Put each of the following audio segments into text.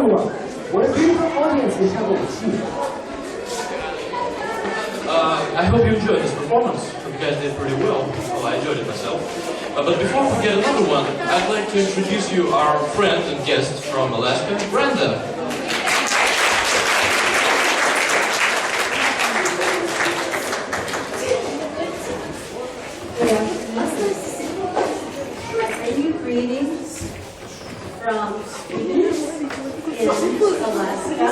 everyone. What a beautiful audience we have over here. I hope you enjoyed this performance. You guys did pretty well. Well, I enjoyed it myself. But before we get another one, I'd like to introduce you our friend and guest from Alaska, Brenda. Greetings from students in Alaska.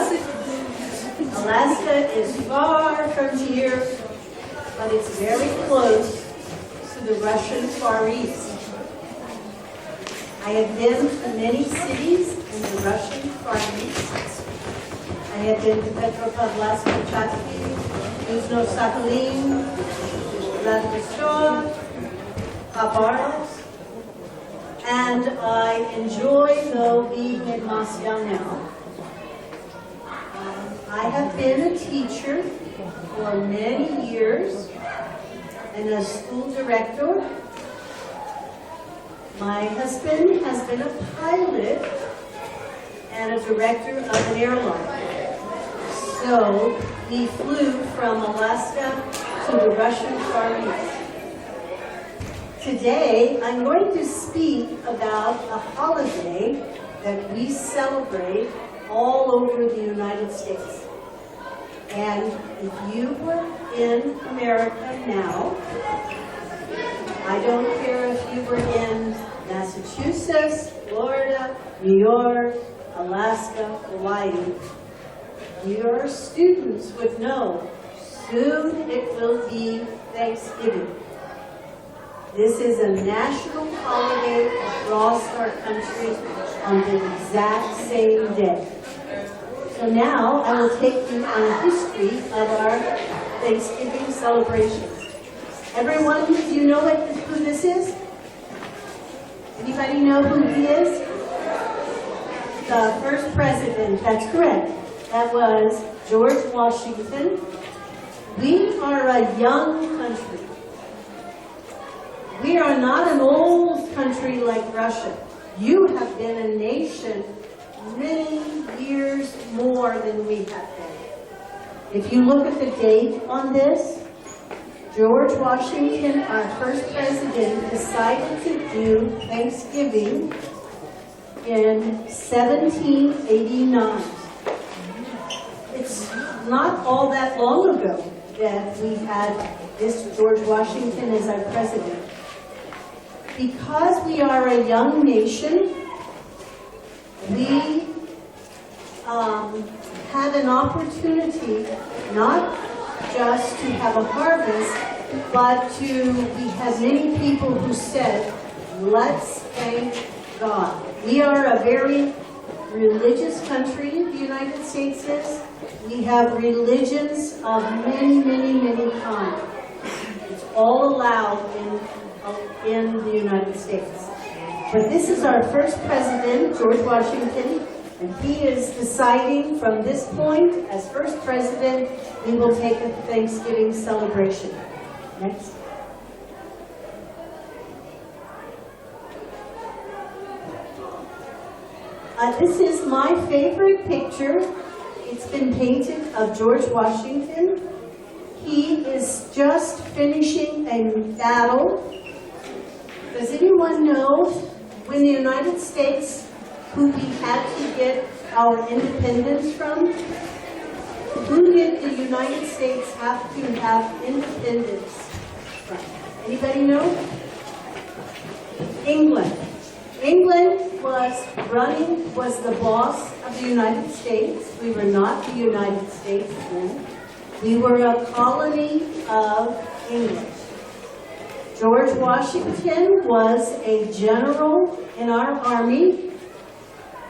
Alaska is far from here, but it's very close to the Russian Far East. I have been to many cities in the Russian Far East. I have been to Petropavlovsk-Kamchatsky, Yuzhno-Sakhalin, Vladivostok, Khabarovsk, and I enjoy, though, being in Moscow now. I have been a teacher for many years and a school director. My husband has been a pilot and a director of an airline. So he flew from Alaska to the Russian Far East. Today, I'm going to speak about a holiday that we celebrate all over the United States. And if you were in America now, I don't care if you were in Massachusetts, Florida, New York, Alaska, Hawaii, your students would know soon it will be Thanksgiving. This is a national holiday across our country on the exact same day. So now I will take you on a history of our Thanksgiving celebrations. Everyone, do you know who this is? Anybody know who he is? The first president, that's correct. That was George Washington. We are a young country. We are not an old country like Russia. You have been a nation many years more than we have been. If you look at the date on this, George Washington, our first president, decided to do Thanksgiving in 1789. It's not all that long ago that we had this George Washington as our president. Because we are a young nation, we had an opportunity not just to have a harvest, but we had many people who said, let's thank God. We are a very religious country, the United States is. We have religions of many, many, many kinds. It's all allowed in the United States. But this is our first president, George Washington, and he is deciding from this point, as first president, we will take a Thanksgiving celebration. Next. This is my favorite picture. It's been painted of George Washington. He is just finishing a battle. Does anyone know when the United States, who we had to get our independence from? Who did the United States have to have independence from? Anybody know? England. England was the boss of the United States. We were not the United States then. We were a colony of England. George Washington was a general in our army.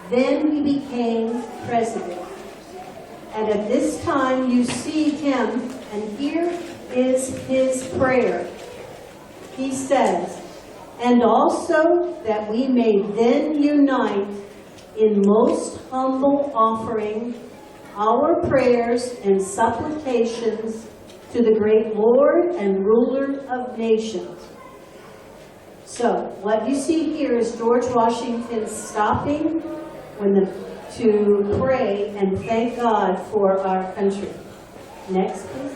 Then he became president. And at this time you see him, and here is his prayer. He says, "And also that we may then unite in most humble offering our prayers and supplications to the great Lord and ruler of nations." So what you see here is George Washington stopping when the to pray and thank God for our country. Next, please.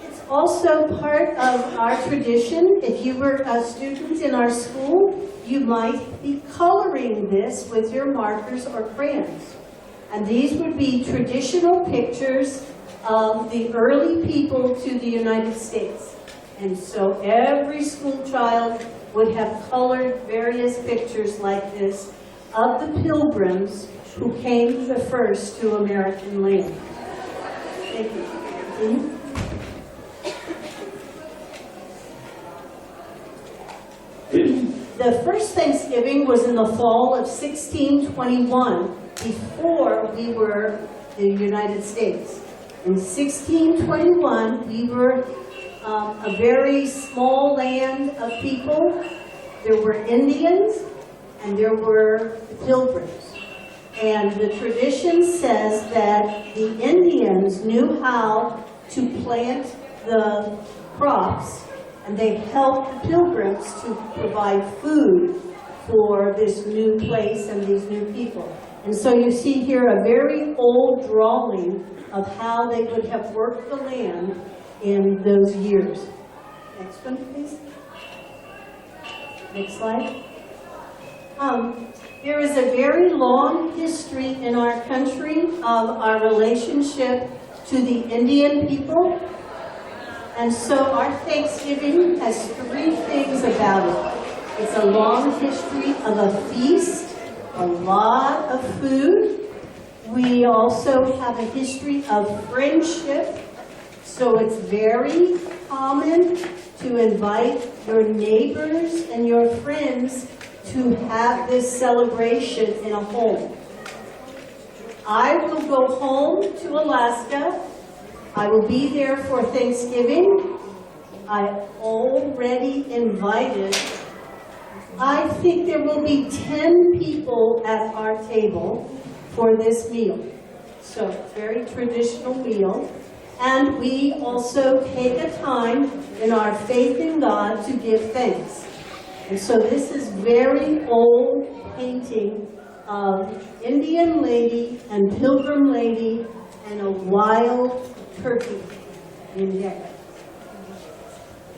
It's also part of our tradition. If you were a student in our school, you might be coloring this with your markers or crayons. And these would be traditional pictures of the early people to the United States. And so every school child would have colored various pictures like this of the pilgrims who came the first to American land. Thank you. The first Thanksgiving was in the fall of 1621, before we were the United States. In 1621, we were a very small land of people. There were Indians and there were pilgrims. And the tradition says that the Indians knew how to plant the crops, and they helped the pilgrims to provide food for this new place and these new people. And so you see here a very old drawing of how they would have worked the land in those years. Next one, please. Next slide. There is a very long history in our country of our relationship to the Indian people. And so our Thanksgiving has three things about it. It's a long history of a feast, a lot of food. We also have a history of friendship. So it's very common to invite your neighbors and your friends to have this celebration in a home. I will go home to Alaska. I will be there for Thanksgiving. I already invited, I think there will be 10 people at our table for this meal. So, very traditional meal. And we also take a time in our faith in God to give thanks. And so this is very old painting of Indian lady and pilgrim lady and a wild turkey in there.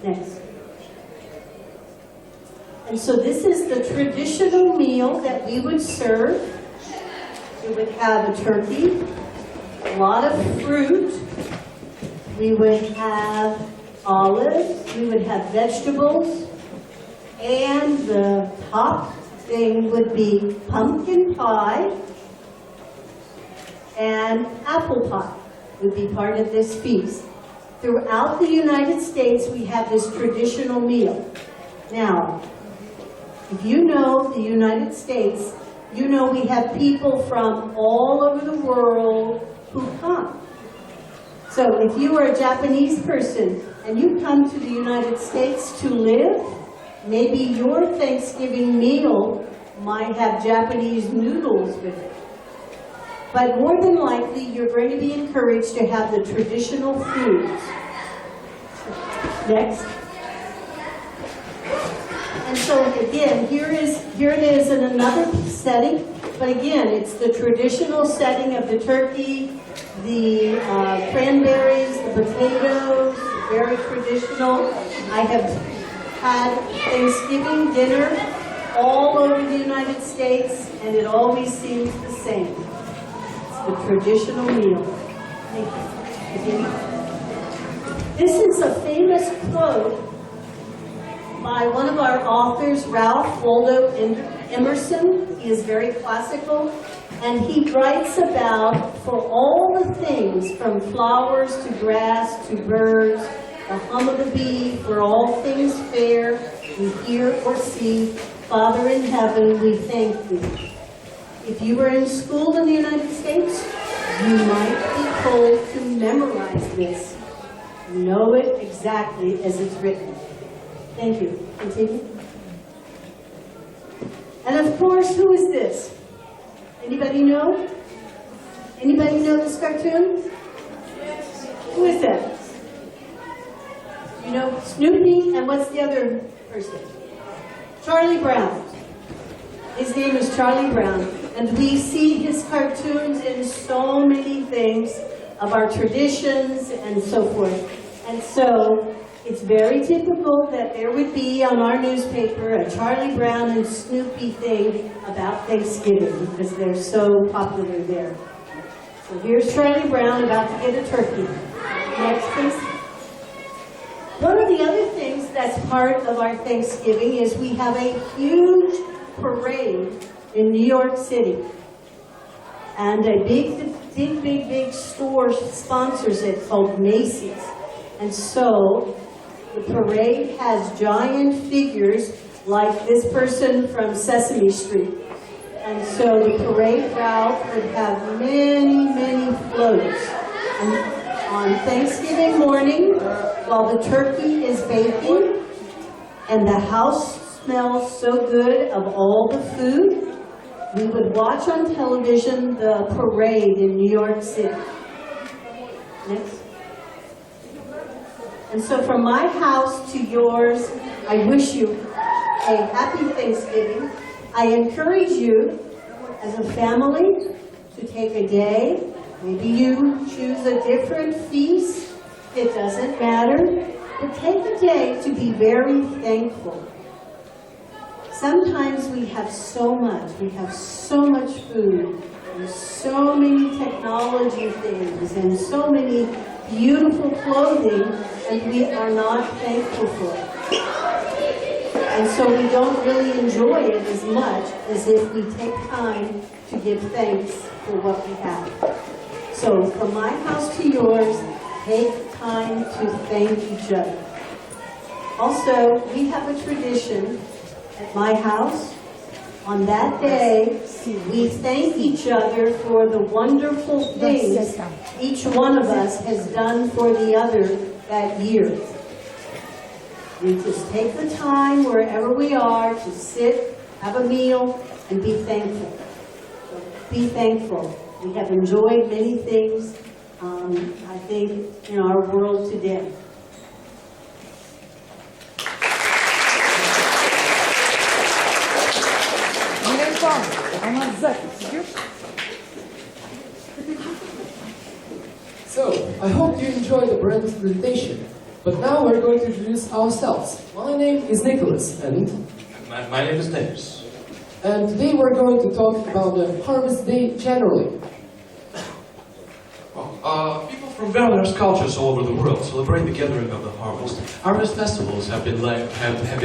Next. And so this is the traditional meal that we would serve. We would have a turkey, a lot of fruit. We would have olives. We would have vegetables. And the top thing would be pumpkin pie and apple pie would be part of this feast. Throughout the United States, we have this traditional meal. Now, if you know the United States, you know we have people from all over the world who come. So if you are a Japanese person and you come to the United States to live, maybe your Thanksgiving meal might have Japanese noodles with it. But more than likely, you're going to be encouraged to have the traditional foods. Next. And so again, here it is in another setting. But again, it's the traditional setting of the turkey, the cranberries, the potatoes, very traditional. I have had Thanksgiving dinner all over the United States, and it always seems the same. It's the traditional meal. Thank you. This is a famous quote by one of our authors, Ralph Waldo Emerson. He is very classical, and he writes about, for all the things from flowers to grass to birds, the hum of the bee, for all things fair, we hear or see, Father in heaven, we thank thee. If you were in school in the United States, you might be told to memorize this. Know it exactly as it's written. Thank you. Continue. And of course, who is this? Anybody know? Anybody know this cartoon? Who is that? You know, Snoopy, and what's the other person? Charlie Brown. His name is Charlie Brown, and we see his cartoons in so many things of our traditions and so forth. And so it's very typical that there would be on our newspaper a Charlie Brown and Snoopy thing about Thanksgiving because they're so popular there. So here's Charlie Brown about to get a turkey. Next, please. One of the other things that's part of our Thanksgiving is we have a huge parade in New York City. And a big store sponsors it called Macy's. And so the parade has giant figures like this person from Sesame Street. And so the parade route would have many floats. And on Thanksgiving morning, while the turkey is baking, and the house smells so good of all the food, we would watch on television the parade in New York City. Next. And so from my house to yours, I wish you a happy Thanksgiving. I encourage you, as a family, to take a day. Maybe you choose a different feast. It doesn't matter. But take a day to be very thankful. Sometimes we have so much. We have so much food, and so many technology things, and so many beautiful clothing, and we are not thankful for it. And so we don't really enjoy it as much as if we take time to give thanks for what we have. So from my house to yours, take time to thank each other. Also, we have a tradition at my house. On that day, we thank each other for the wonderful things each one of us has done for the other that year. We just take the time wherever we are to sit, have a meal, and be thankful. So be thankful. We have enjoyed many things, I think, in our world today. So, I hope you enjoyed the brand presentation. But now we're going to introduce ourselves. My name is Nicholas, and My name is Dennis. and today we're going to talk about the Harvest Day generally. Well, people from various cultures all over the world celebrate the gathering of the harvest. Harvest festivals have been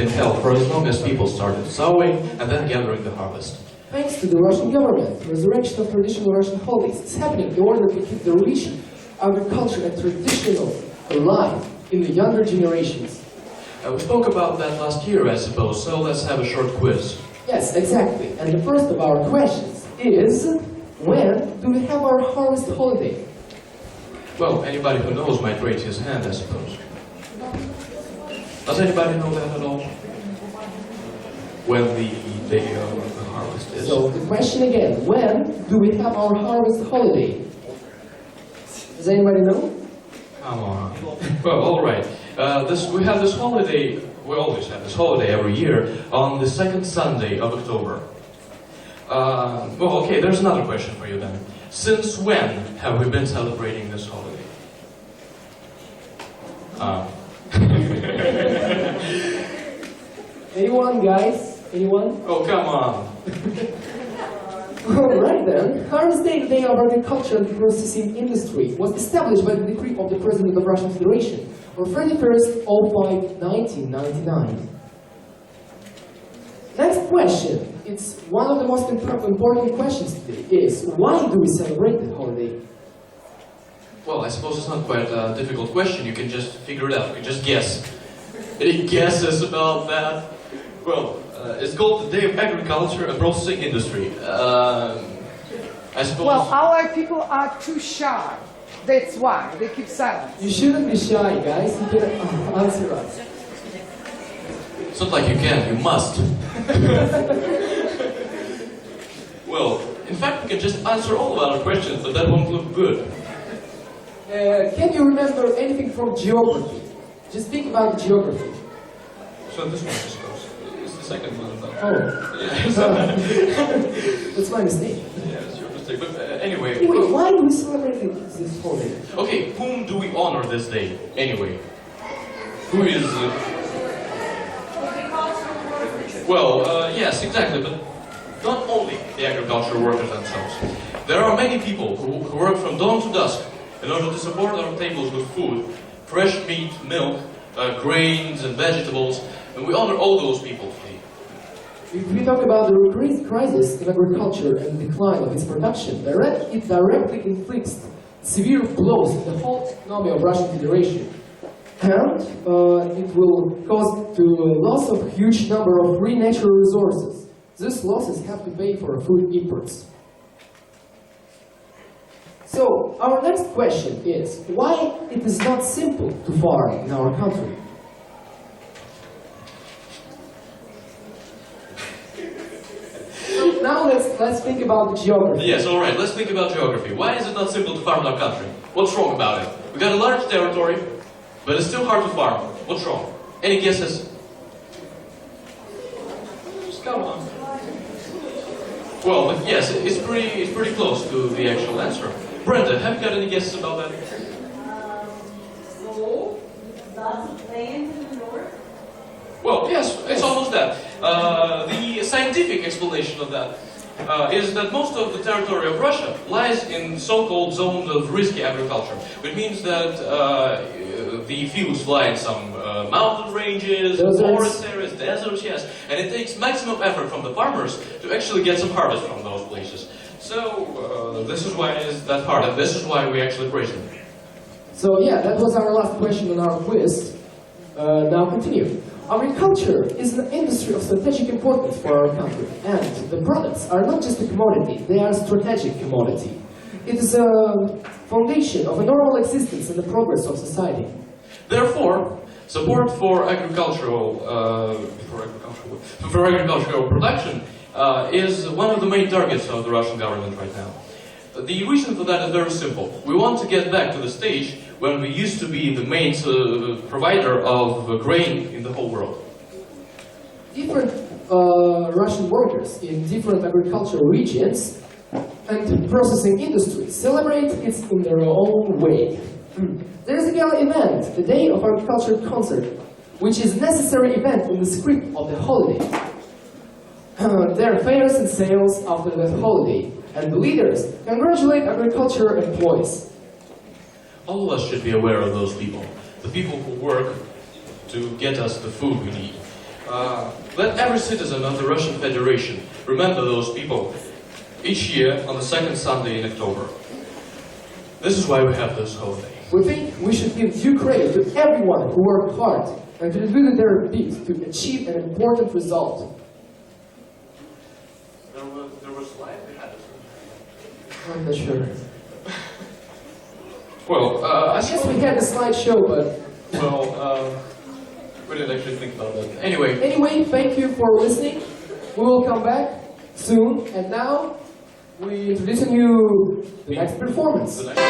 held for as long as people started sowing and then gathering the harvest. Thanks to the Russian government, the resurrection of traditional Russian holidays is happening in order to keep the rich agriculture and traditional alive in the younger generations. We spoke about that last year, I suppose, so let's have a short quiz. Yes, exactly. And the first of our questions is, when do we have our harvest holiday? Well, anybody who knows might raise his hand, I suppose. Does anybody know that at all? When the day of the harvest is? So the question again, when do we have our harvest holiday? Does anybody know? Come on. Well, all right. We have this holiday. We always have this holiday every year on the second Sunday of October. Well, okay. There's another question for you then. Since when have we been celebrating this holiday? Anyone, guys? Anyone? Oh, come on. Alright then. Harvest Day, the Day of Agriculture and Processing Industry, was established by the decree of the President of the Russian Federation on 31st of 1999. Next question. It's one of the most important questions today is, why do we celebrate the holiday? Well, I suppose it's not quite a difficult question. You can just figure it out. You can just guess. Any guesses about that? Well, it's called the Day of Agriculture and Processing Industry. I suppose... Well, our people are too shy. That's why they keep silent. You shouldn't be shy, guys. You can answer us. It's not like you can, you must. Well, in fact, we can just answer all of our questions, but that won't look good. Can you remember anything from geography? Just think about geography. So this one just goes. second one. But, Oh, yeah, that's my mistake. yeah, it's your mistake. But anyway. Anyway, why do we celebrate this holiday? Okay, whom do we honor this day, anyway? Who is... yes, exactly, but not only the agricultural workers themselves. There are many people who work from dawn to dusk in order to support our tables with food, fresh meat, milk, grains and vegetables, and we honor all those people today. If we talk about the great crisis in agriculture and decline of its production, it directly inflicts severe blows in the whole economy of Russian Federation. And it will cause to loss of huge number of free natural resources. These losses have to pay for food imports. So, our next question is, why it is not simple to farm in our country? So now let's think about the geography. Yes, alright, let's think about geography. Why is it not simple to farm in our country? What's wrong about it? We got a large territory, but it's still hard to farm. What's wrong? Any guesses? Just come on. Well, but yes, it's pretty close to the actual answer. Brenda, have you got any guesses about that? Gold, lots of land in the north. Well, yes, it's almost that. The scientific explanation of that is that most of the territory of Russia lies in so-called zones of risky agriculture, which means that the fields lie in some mountain ranges, forest areas, deserts, yes, and it takes maximum effort from the farmers to actually get some harvest from those places. So this is why it is that hard, and this is why we actually praise them. So yeah, that was our last question on our quiz. Now continue. Agriculture is an industry of strategic importance for our country, and the products are not just a commodity, they are a strategic commodity. It is a foundation of a normal existence and the progress of society. Therefore, support for agricultural production is one of the main targets of the Russian government right now. The reason for that is very simple. We want to get back to the stage when we used to be the main provider of grain in the whole world. Different Russian workers in different agricultural regions and processing industries celebrate it in their own way. There is a gala event, the Day of Agriculture concert, which is a necessary event in the script of the holiday. There are fairs and sales after that holiday, and the leaders congratulate agriculture employees. All of us should be aware of those people, the people who work to get us the food we need. Let every citizen of the Russian Federation remember those people each year on the second Sunday in October. This is why we have this holiday. We think we should give due credit to everyone who worked hard and contributed their bit to achieve an important result. There was slide behind us. I'm not sure. Well, I guess we had a slideshow, but... Well, we didn't actually think about that. Anyway. Anyway, thank you for listening. We will come back soon, and now we introduce you the next performance. The next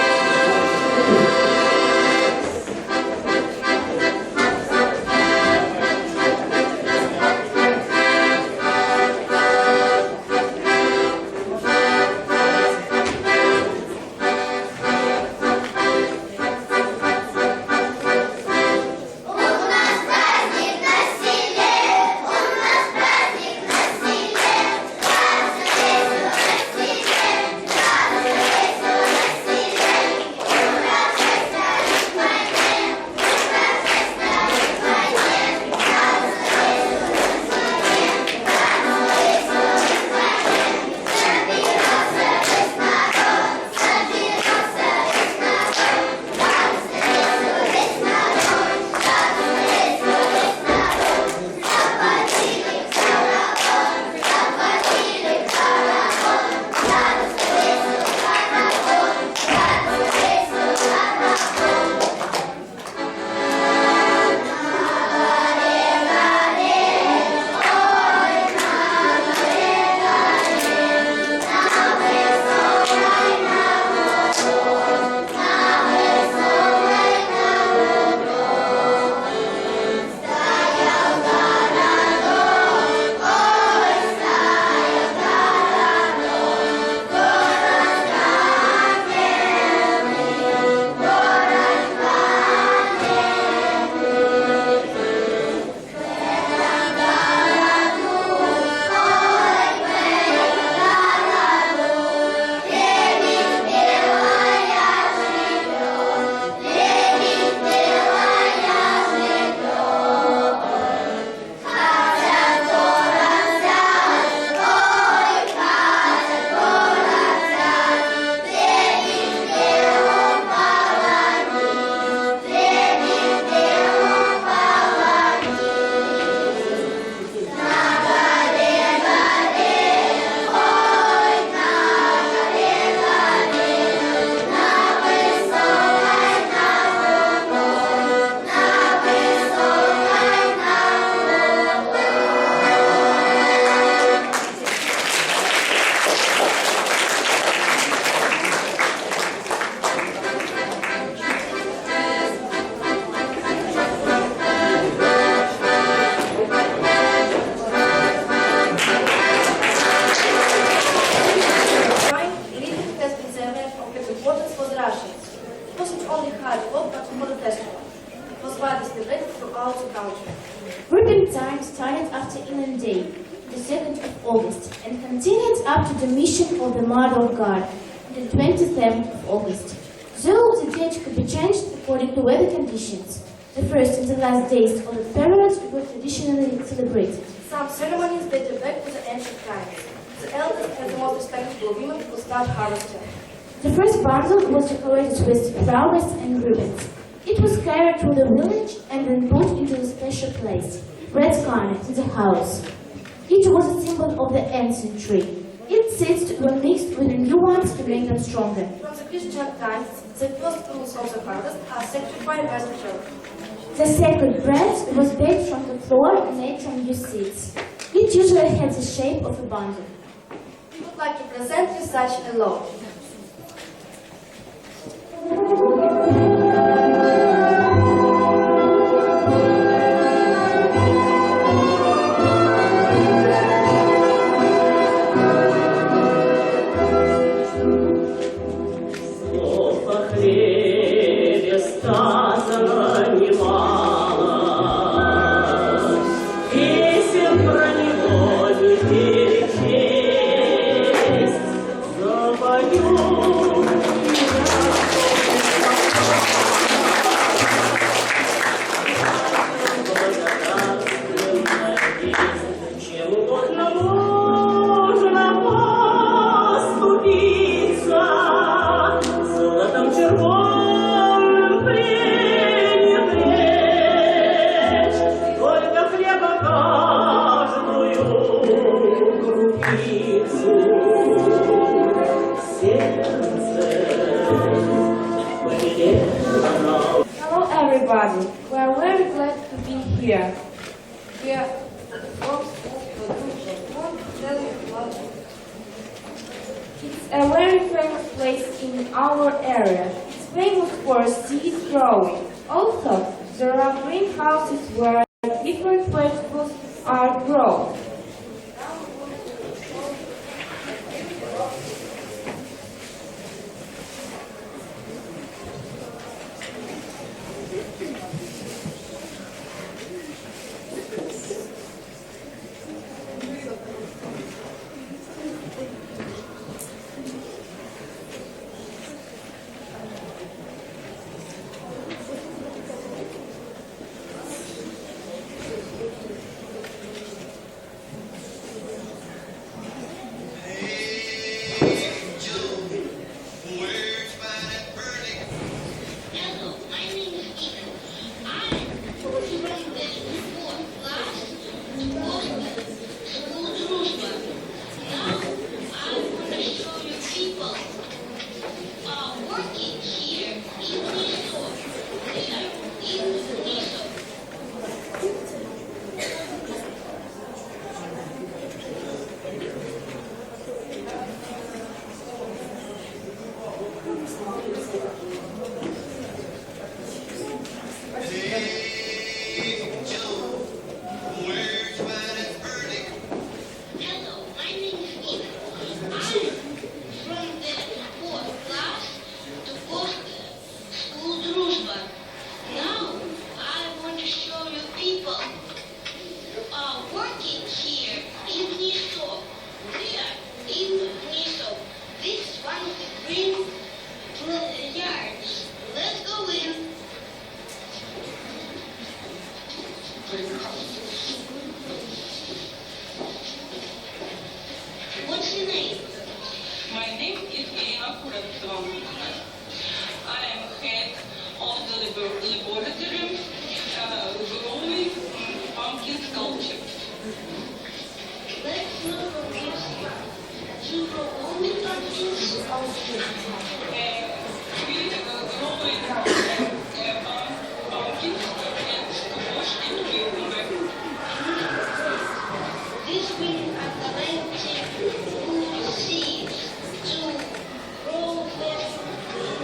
day, the 2nd of August, and continued up to the mission of the Mother of God, the 27th of August. Though the date could be changed according to weather conditions, the first and the last days of the period were traditionally celebrated. Some ceremonies date back to the ancient times. The eldest and the most respectable women will start harvesting. The first bundle was decorated with flowers and ribbons. It was carried through the village and then put into a special place, red garnet in the house. It was a symbol of the ancient tree. Its seeds were mixed with the new ones to make them stronger. From the Christian times, the first fruits of the harvest are sanctified as a church. The sacred bread was baked from the flour made from new seeds. It usually had the shape of a bundle. We would like to present you such a law. Hello everybody, we are very glad to be here. We are from tell you about it. It's a very famous place in our area. It's famous for seed growing. Also, there are greenhouses where different vegetables are grown. What's your name? My name is Irina Kuravtsova. I am head of the laboratory growing pumpkin sculpture. Let's know from you. You grow only pumpkins? We growing pumpkins and squash and cucumber. This week I'm collecting food seeds to grow them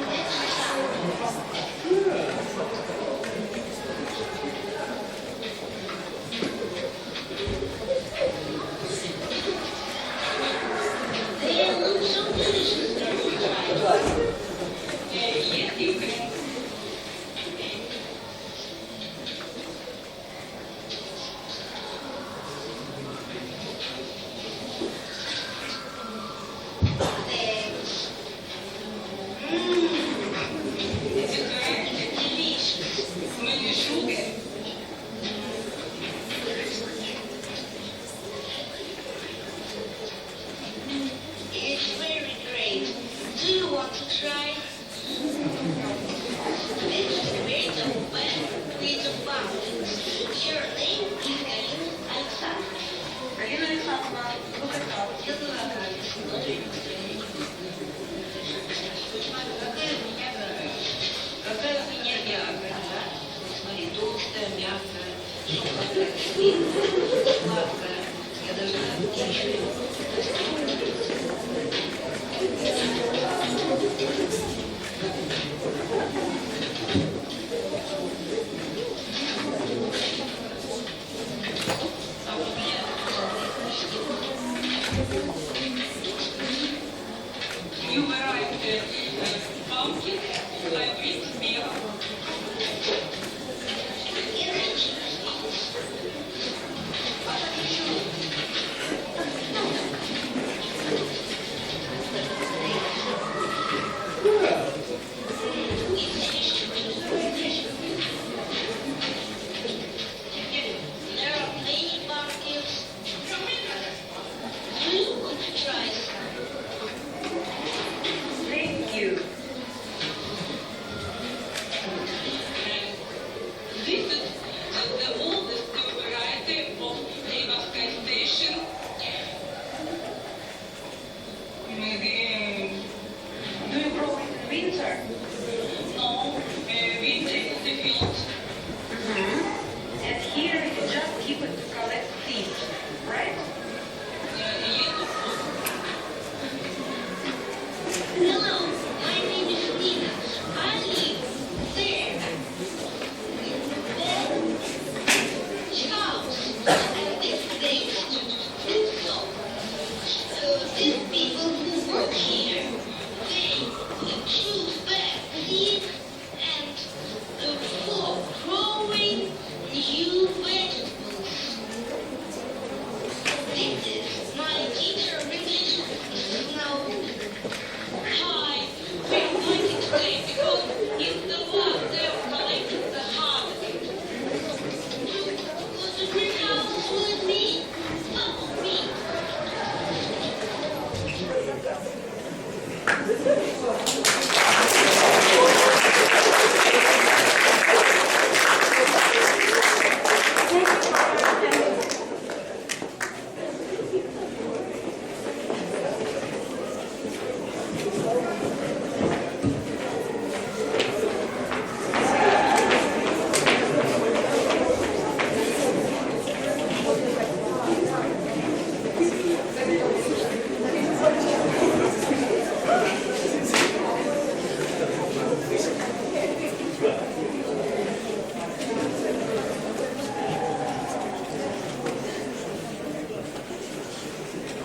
next time. They look so delicious. try this spirit of wet with abundance. Your name is Galina Alexandra. Galina Alexandra, я дорогая, какая у меня мягкая, да? Смотри, толстая, мягкая, сладкая. Я даже не чую. You variety pumpkin, hybrid milk. There are many pumpkins. Do you want to try some? Thank you. This is the oldest variety of Ivaskai station. Do you grow it in winter? No, winter is the field. And here you just keep it to collect seeds, right? Yes. Hello, my name is Nina. I live there. House. And this place is so. These people who work here, they choose back seeds and for growing new vegetables. This is my teacher English. This is now hi. We're going today because it's the last day of collecting the harvest. Go to greenhouse with me. Follow me.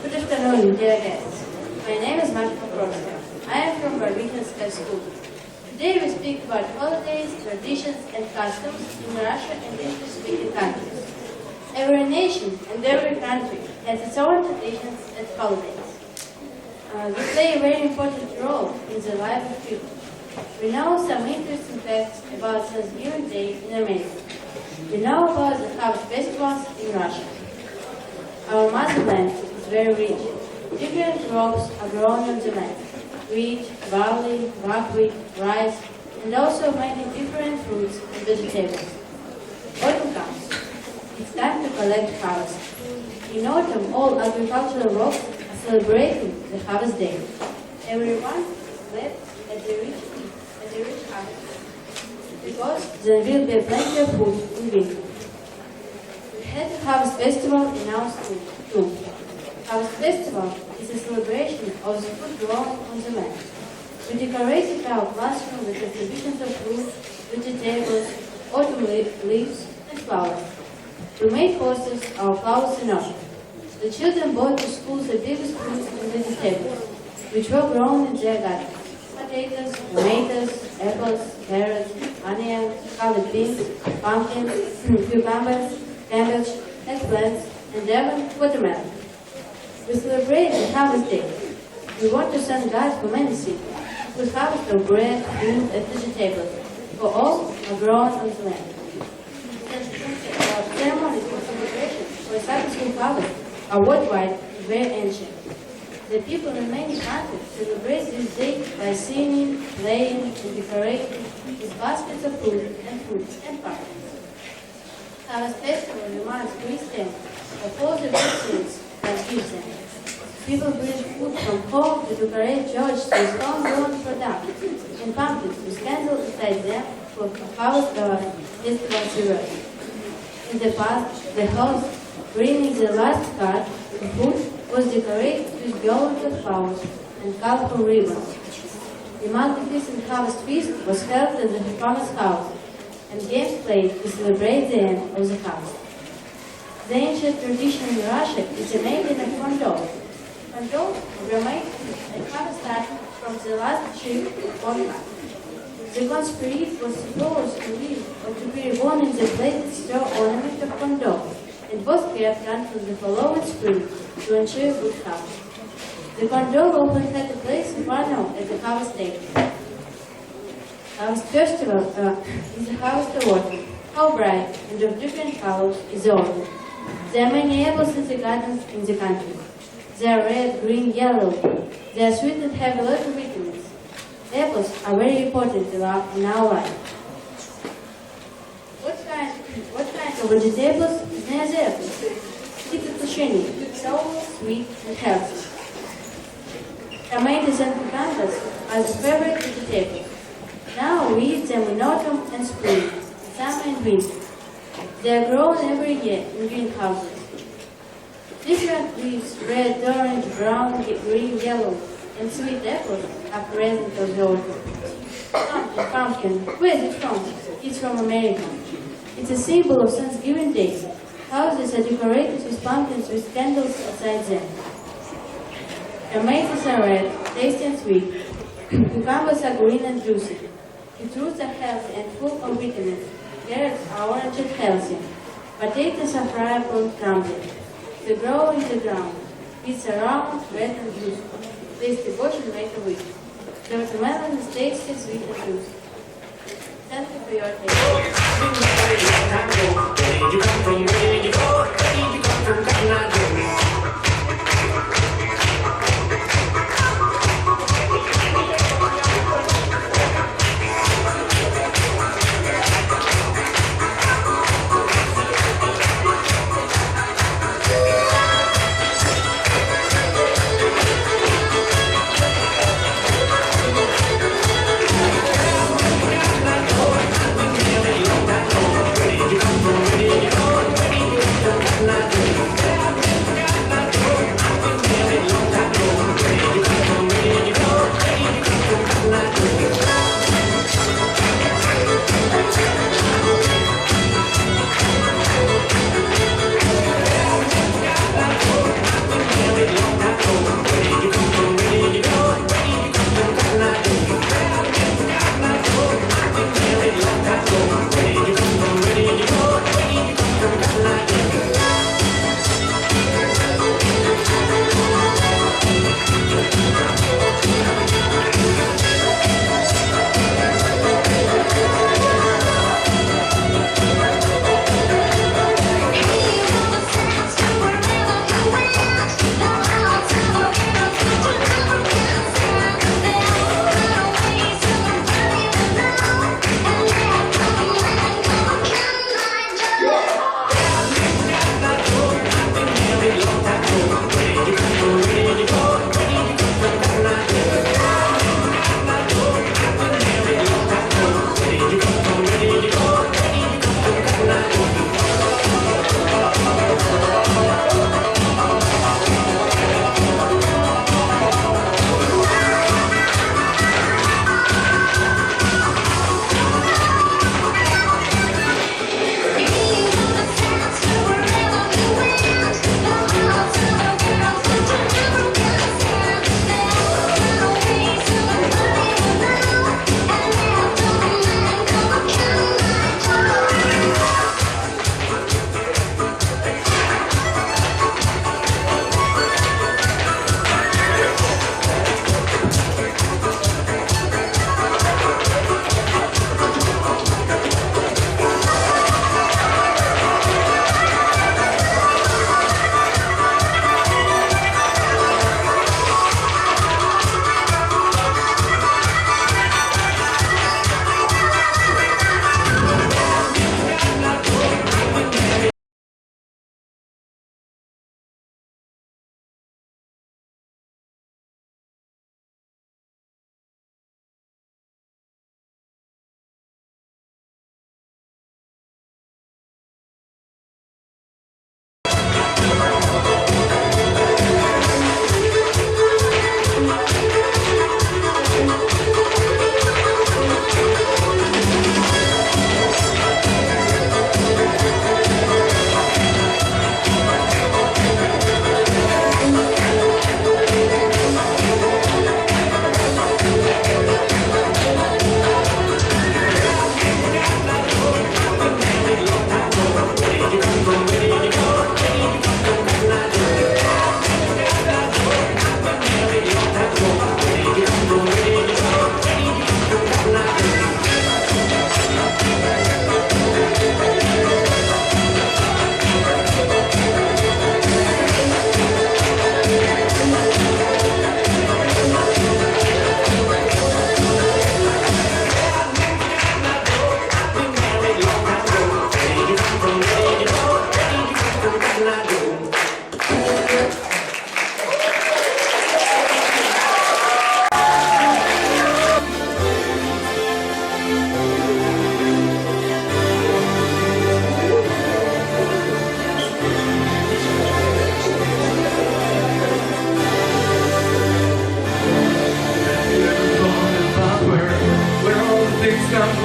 Good afternoon, dear guests. My name is Marta Pokrovska. I am from Barvikinskaya School. Today we speak about holidays, traditions, and customs in Russia and English-speaking countries. Every nation and every country has its own traditions and holidays. They play a very important role in the life of people. We know some interesting facts about Thanksgiving Day in America. We know about the harvest festivals in Russia. Our motherland is very rich. Different crops are grown on the land. Wheat, barley, buckwheat, rice, and also many different fruits and vegetables. Autumn comes. It's time to collect harvest. In autumn, all agricultural works are celebrating the harvest day. Everyone left at the rich harvest, because there will be plenty of food in winter. We had a harvest festival in our school too. Harvest festival is a celebration of the food grown on the land. We decorated our classroom with exhibitions of fruit, vegetables, autumn leaves, and flowers. We made posters, our flowers in autumn. The children brought to school the biggest fruits and vegetables, which were grown in their gardens. Potatoes, tomatoes, apples, carrots, onions, colored beans, pumpkins, cucumbers, cabbage, eggplants, and even watermelon. We celebrate the harvest day. We want to thank God for many things. We harvest of bread, fruit, and vegetables, for all are grown on the land. Ceremonies and celebrations for successful harvest are worldwide and very ancient. The people in many countries celebrate this day by singing, playing, and decorating with baskets of food and parties. Harvest Festival reminds Christians of all the good things God gives them. People bring food from home to decorate churches with homegrown products and pumpkins with candles inside them for house festival ceremony. In the past, the host bringing the last card of food was decorated with garlands of flowers and colorful ribbons. The magnificent harvest feast was held in the farmer's house, and games played to celebrate the end of the harvest. The ancient tradition in Russia is the making of corn. Corn were made at harvest time from the last sheaf of corn. The corn spirit was supposed to live or to be reborn in the plated straw ornament of corn and was kept until the following spring to ensure good harvest. The corn often had a place of honor at the harvest day. Harvest festival is a harvest of autumn. How bright and of different colors is the autumn. There are many apples in the gardens in the country. They are red, green, yellow. They are sweet and have a lot of vitamins. Apples are very important in our life. What kind of vegetables is near the apples? It's so sweet and healthy. Tomatoes and cucumbers are the favorite vegetables. Now we eat them in autumn and spring, summer and winter. They are grown every year in greenhouses. Different leaves, red, orange, brown, green, yellow, and sweet apples are present on the autumn. Pumpkin, where is it from? It's from America. It's a symbol of Thanksgiving Day. Houses are decorated with pumpkins with candles inside them. Tomatoes are red, tasty and sweet. Cucumbers are green and juicy. Beetroots are healthy and full of vitamins. Carrots are orange and healthy. Potatoes are friable and crumbly. They grow in the ground. Beets are round, red and juicy. Tasty wash and make a wheat. The watermelon is tasty, sweet and juicy. Thank you for your attention. Where did you come from? Where did you go? Where did you come from? Canada. Where did you come from? Where did you go? Where did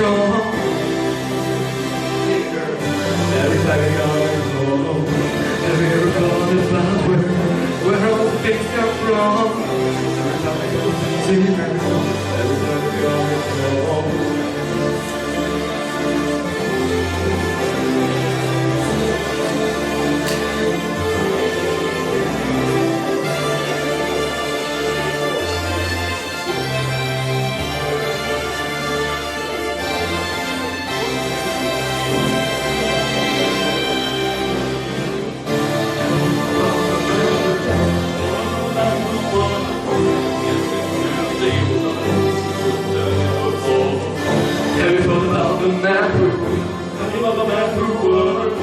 from. Every time you're going home, have you ever thought about where all the things come from? Every time I go to dinner, every time you're going home. Have you thought about the man who works?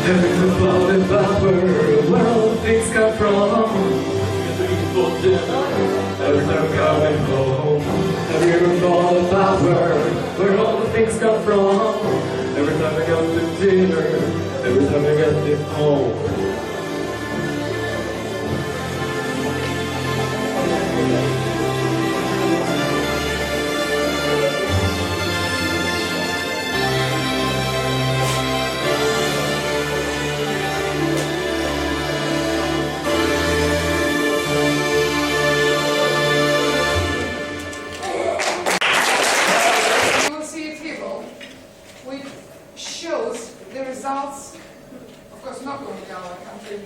Have you thought about where all the things come from? For dinner, every time I'm coming home. Have you ever thought about where all the things come from? Every time I go to dinner, every time I get home. You will see a table which shows the results, of course not only in our country,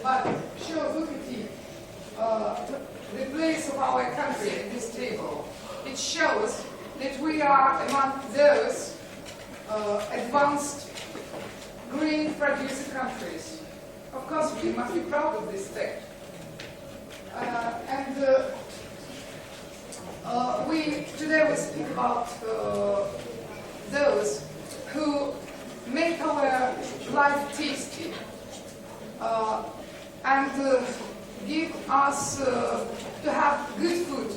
but shows, look at it, the place of our country in this table. It shows that we are among those advanced green producer countries. Of course, we must be proud of this fact. Today we speak about those who make our life tasty and give us to have good food,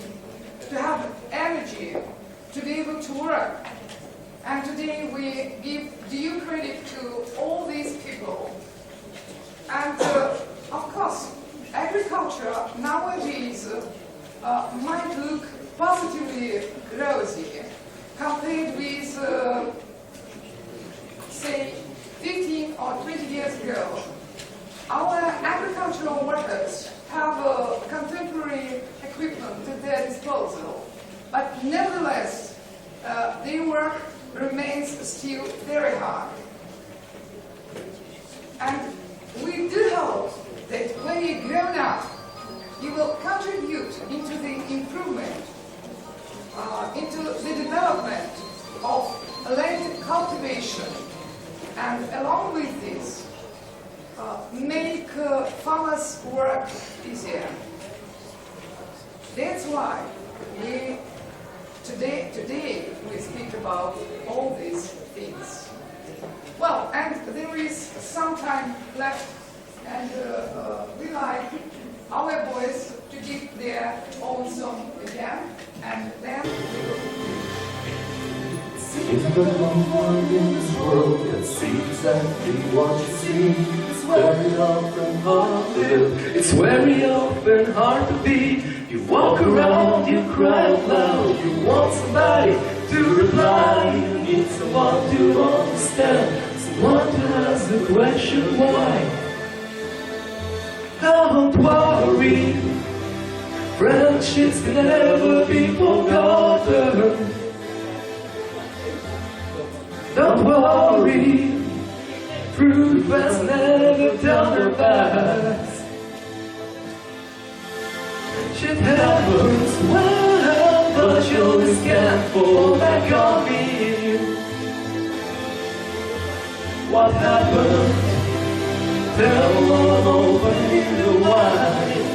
to have energy, to be able to work. And today we give due credit to all these people. And of course, agriculture nowadays might look positively rosy compared with, say, 15 or 20 years ago. Our agricultural workers have contemporary equipment at their disposal, but nevertheless, their work remains still very hard. And we do hope that when you grown up, you will contribute into the improvement, into the development of land cultivation, and along with this, make farmers' work easier. That's why today we speak about all these things. Well, and there is some time left, and we like our boys to give their own song again, and then we will. Seems like no one in this world can see exactly what you see. It's very often hard to live. It's very often hard to be. You walk around, you cry out loud. You want somebody to reply. You need someone to understand. Someone to ask the question why. Don't worry, friendships can never be forgotten. Don't worry, truth has never done her best. Shit happens, well, but you always can't fall back on me. What happened? Tell all over in the wine.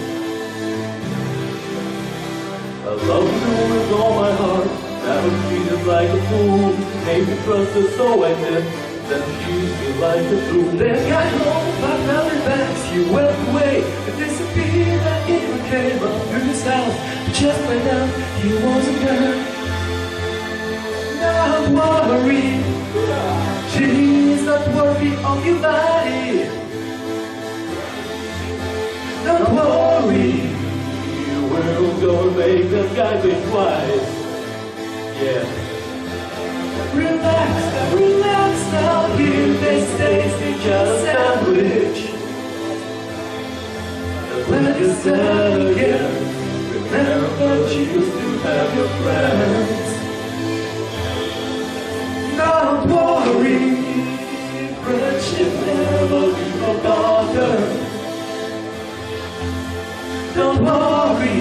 I love you with all my heart. Never treated like a fool. Made me trust her so I did. Then you feel like a fool. Then got home, 500 bags, you went away and disappeared like it never came up through his house. But just by now, he wasn't there. Not worry, she's not worthy of your body. Don't worry, we're gonna make that guy think twice. Yeah. Relax, relax now, give this tasty just sandwich. When you stand again, remember you used to have your friends. Don't worry, friendship never be forgotten. Don't worry,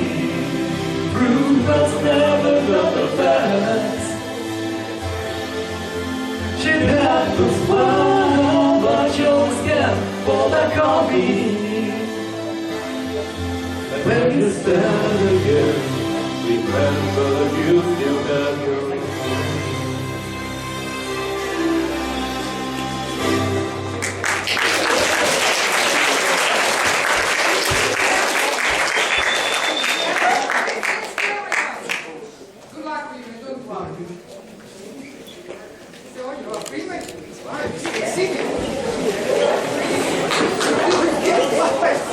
proof has never got the facts. Shit happens, but you always can fall back on me. And when you stand again, remember you still have your